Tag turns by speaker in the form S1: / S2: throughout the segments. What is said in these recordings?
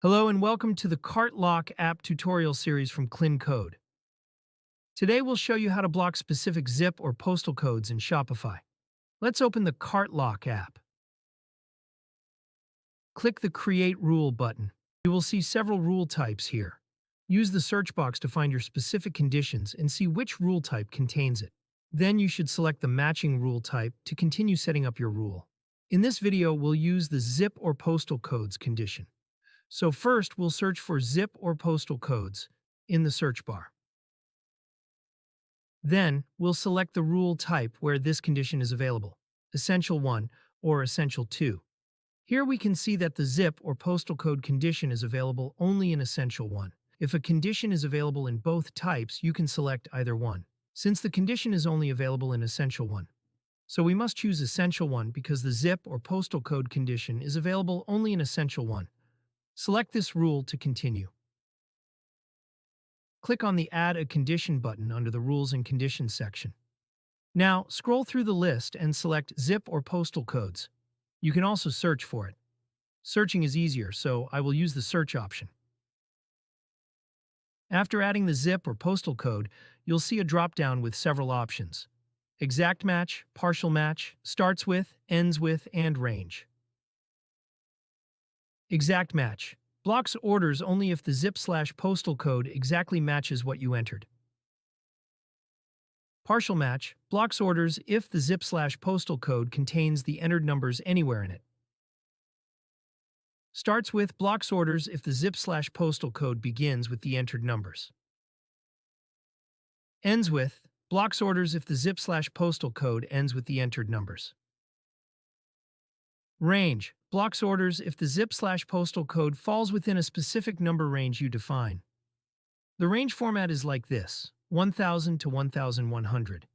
S1: Hello and welcome to the Cart Lock app tutorial series from KlinKode. Today we'll show you how to block specific zip or postal codes in Shopify. Let's open the Cart Lock app. Click the Create Rule button. You will see several rule types here. Use the search box to find your specific conditions and see which rule type contains it. Then you should select the matching rule type to continue setting up your rule. In this video, we'll use the zip or postal codes condition. So first, we'll search for zip or postal codes in the search bar. Then, we'll select the rule type where this condition is available, Essential 1 or Essential 2. Here we can see that the zip or postal code condition is available only in Essential 1. If a condition is available in both types, you can select either one, since the condition is only available in Essential 1. So we must choose Essential 1 because the zip or postal code condition is available only in Essential 1. Select this rule to continue. Click on the Add a Condition button under the Rules and Conditions section. Now, scroll through the list and select Zip or Postal Codes. You can also search for it. Searching is easier, so I will use the search option. After adding the zip or postal code, you'll see a drop-down with several options: Exact Match, Partial Match, Starts with, Ends with, and Range. Exact Match blocks orders only if the zip/postal code exactly matches what you entered. Partial Match blocks orders if the zip/postal code contains the entered numbers anywhere in it. Starts with blocks orders if the zip/postal code begins with the entered numbers. Ends with blocks orders if the zip/postal code ends with the entered numbers. Range blocks orders if the zip/postal code falls within a specific number range you define. The range format is like this: 1000 to 1100.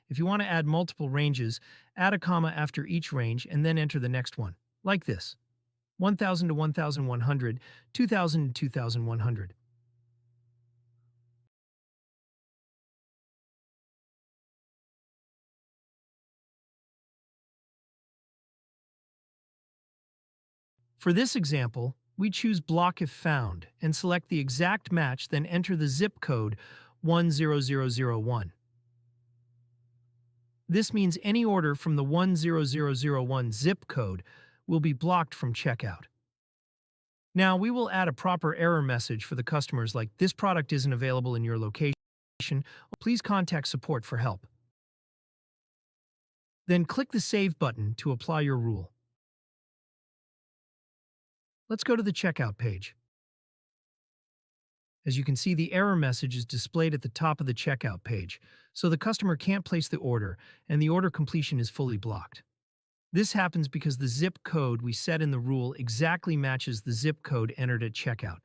S1: If you want to add multiple ranges, add a comma after each range and then enter the next one, like this: 1000 to 1100, 2000 to 2100. For this example, we choose Block if found and select the exact match, then enter the zip code 10001. This means any order from the 10001 zip code will be blocked from checkout. Now, we will add a proper error message for the customers like, "This product isn't available in your location. Please contact support for help." Then click the Save button to apply your rule. Let's go to the checkout page. As you can see, the error message is displayed at the top of the checkout page, so the customer can't place the order, and the order completion is fully blocked. This happens because the zip code we set in the rule exactly matches the zip code entered at checkout.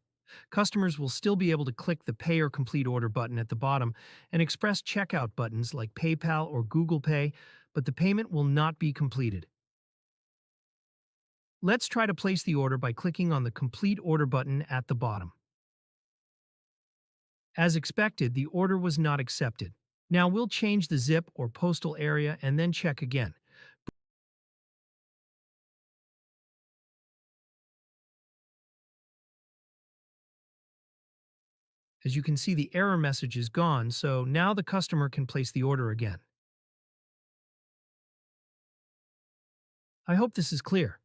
S1: Customers will still be able to click the Pay or Complete Order button at the bottom and express checkout buttons like PayPal or Google Pay, but the payment will not be completed. Let's try to place the order by clicking on the Complete Order button at the bottom. As expected, the order was not accepted. Now we'll change the zip or postal area and then check again. As you can see, the error message is gone, so now the customer can place the order again. I hope this is clear.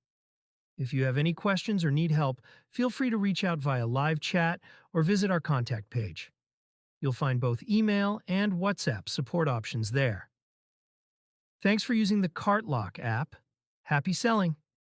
S1: If you have any questions or need help, feel free to reach out via live chat or visit our contact page. You'll find both email and WhatsApp support options there. Thanks for using the Cart Lock app. Happy selling!